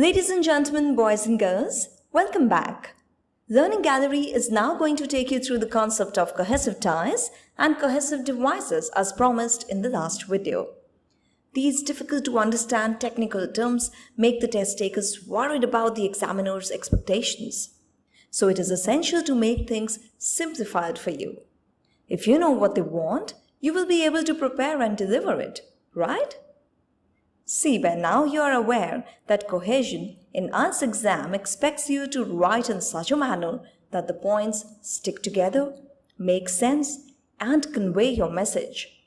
Ladies and gentlemen, boys and girls, welcome back. Learning Gallery is now going to take you through the concept of cohesive ties and cohesive devices as promised in the last video. These difficult to understand technical terms make the test takers worried about the examiner's expectations. So it is essential to make things simplified for you. If you know what they want, you will be able to prepare and deliver it, right? See, by now you are aware that cohesion in IELTS exam expects you to write in such a manner that the points stick together, make sense, and convey your message.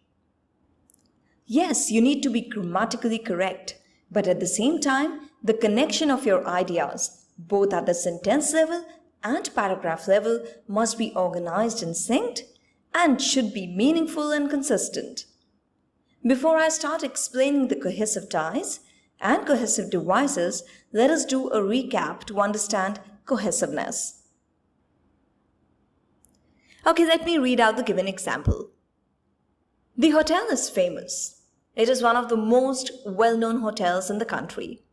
Yes, you need to be grammatically correct, but at the same time, the connection of your ideas, both at the sentence level and paragraph level, must be organized and synced and should be meaningful and consistent. Before I start explaining the cohesive ties and cohesive devices, let us do a recap to understand cohesiveness. Okay, let me read out the given example. The hotel is famous. It is one of the most well-known hotels in the country.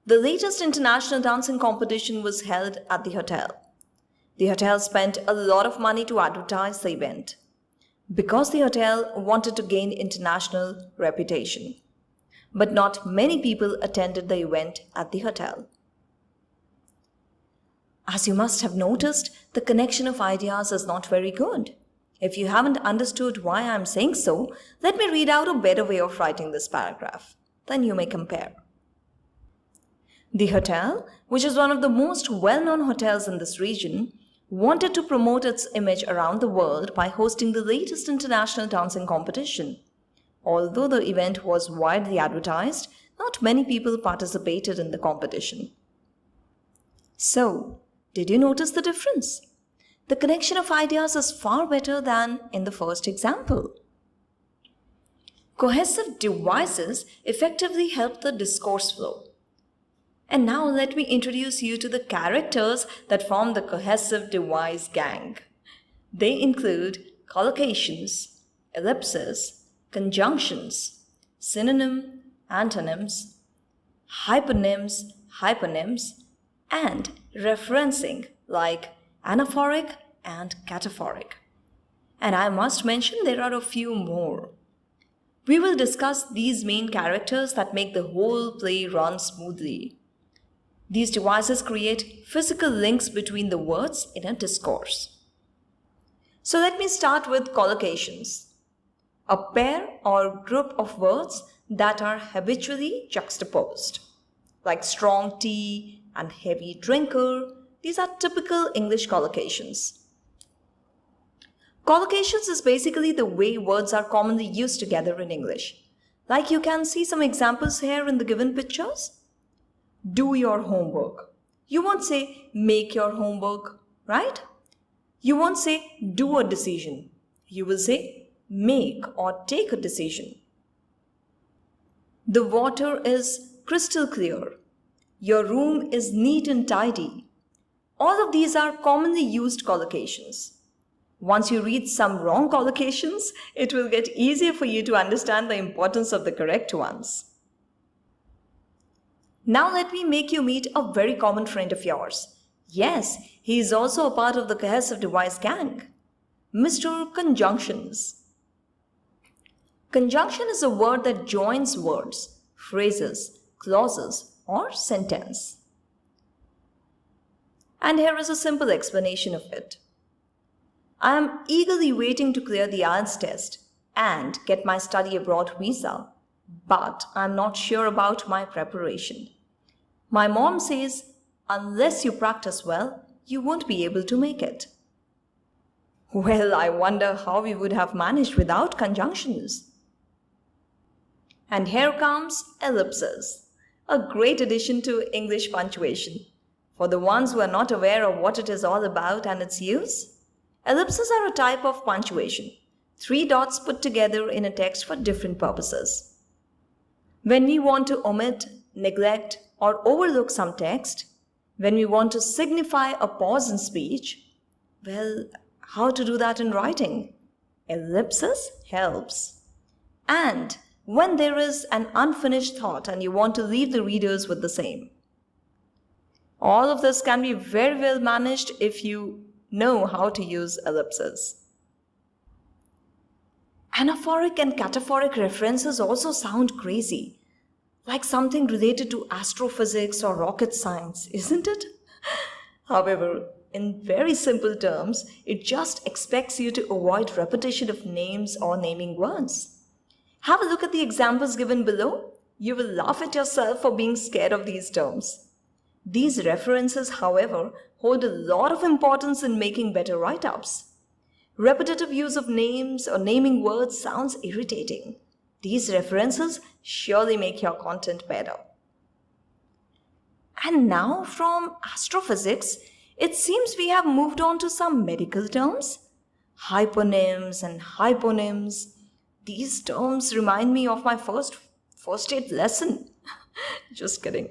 The latest international dancing competition was held at the hotel. The hotel spent a lot of money to advertise the event, because the hotel wanted to gain international reputation. But not many people attended the event at the hotel. As you must have noticed, the connection of ideas is not very good. If you haven't understood why I am saying so, let me read out a better way of writing this paragraph. Then you may compare. The hotel, which is one of the most well-known hotels in this region, wanted to promote its image around the world by hosting the latest international dancing competition. Although the event was widely advertised, not many people participated in the competition. So, did you notice the difference? The connection of ideas is far better than in the first example. Cohesive devices effectively help the discourse flow. And now let me introduce you to the characters that form the cohesive device gang. They include collocations, ellipses, conjunctions, synonym, antonyms, hyponyms, and referencing like anaphoric and cataphoric. And I must mention there are a few more. We will discuss these main characters that make the whole play run smoothly. These devices create physical links between the words in a discourse. So let me start with collocations. A pair or group of words that are habitually juxtaposed, like strong tea and heavy drinker. These are typical English collocations. Collocations is basically the way words are commonly used together in English. Like you can see some examples here in the given pictures. Do your homework. You won't say make your homework, right? You won't say do a decision. You will say make or take a decision. The water is crystal clear. Your room is neat and tidy. All of these are commonly used collocations. Once you read some wrong collocations, it will get easier for you to understand the importance of the correct ones. Now let me make you meet a very common friend of yours. Yes, he is also a part of the cohesive device gang. Mr. Conjunctions. Conjunction is a word that joins words, phrases, clauses, or sentence. And here is a simple explanation of it. I am eagerly waiting to clear the IELTS test and get my study abroad visa, but I am not sure about my preparation. My mom says, unless you practice well, you won't be able to make it. Well, I wonder how we would have managed without conjunctions. And here comes ellipses, a great addition to English punctuation. For the ones who are not aware of what it is all about and its use, ellipses are a type of punctuation, 3 dots put together in a text for different purposes. When we want to omit, neglect, or overlook some text, when we want to signify a pause in speech, well, how to do that in writing? Ellipsis helps. And when there is an unfinished thought and you want to leave the readers with the same, All of this can be very well managed if you know how to use ellipses. Anaphoric and cataphoric references also sound crazy, like something related to astrophysics or rocket science, isn't it? However, in very simple terms, it just expects you to avoid repetition of names or naming words. Have a look at the examples given below. You will laugh at yourself for being scared of these terms. These references, however, hold a lot of importance in making better write-ups. Repetitive use of names or naming words sounds irritating. These references surely make your content better. And now from astrophysics, it seems we have moved on to some medical terms. Hyponyms and hyponyms. These terms remind me of my first aid lesson. Just kidding.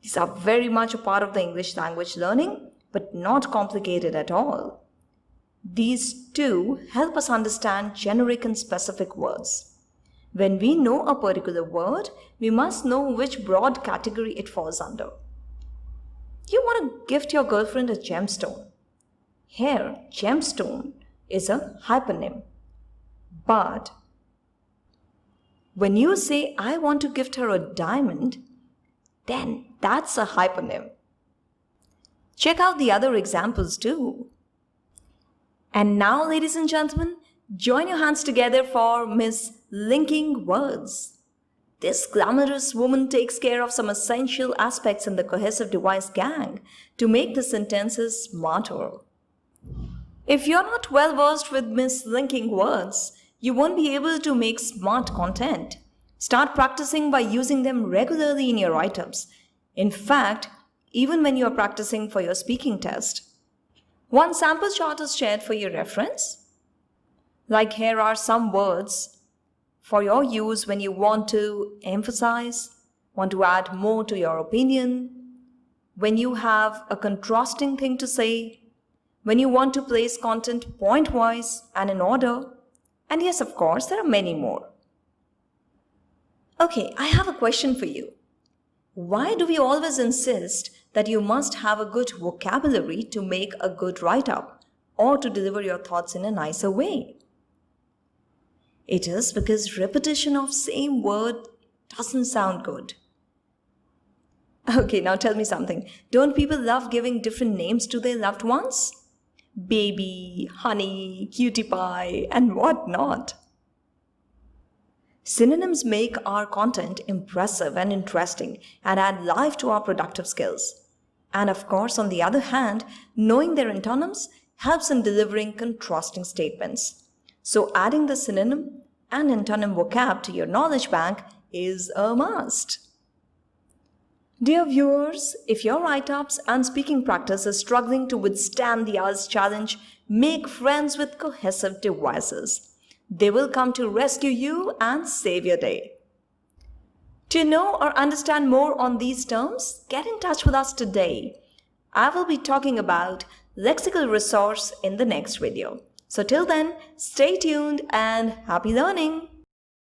These are very much a part of the English language learning, but not complicated at all. These too help us understand generic and specific words. When we know a particular word, we must know which broad category it falls under. You want to gift your girlfriend a gemstone. Here, gemstone is a hyponym. But when you say, I want to gift her a diamond, then that's a hyponym. Check out the other examples too. And now, ladies and gentlemen, join your hands together for Miss Linking Words. This glamorous woman takes care of some essential aspects in the cohesive device gang to make the sentences smarter. If you're not well versed with Miss Linking Words, you won't be able to make smart content. Start practicing by using them regularly in your write-ups. In fact, even when you are practicing for your speaking test. One sample chart is shared for your reference. Like here are some words for your use when you want to emphasize, want to add more to your opinion, when you have a contrasting thing to say, when you want to place content point-wise and in order, and yes, of course, there are many more. Okay, I have a question for you. Why do we always insist that you must have a good vocabulary to make a good write-up or to deliver your thoughts in a nicer way? It is because repetition of same word doesn't sound good. Okay, now tell me something. Don't people love giving different names to their loved ones? Baby, honey, cutie pie, and what not. Synonyms make our content impressive and interesting and add life to our productive skills. And of course, on the other hand, knowing their antonyms helps in delivering contrasting statements. So adding the synonym and antonym vocab to your knowledge bank is a must. Dear viewers, if your write-ups and speaking practice is struggling to withstand the IELTS challenge, make friends with cohesive devices. They will come to rescue you and save your day. To know or understand more on these terms, get in touch with us today. I will be talking about lexical resource in the next video. So till then, stay tuned and happy learning!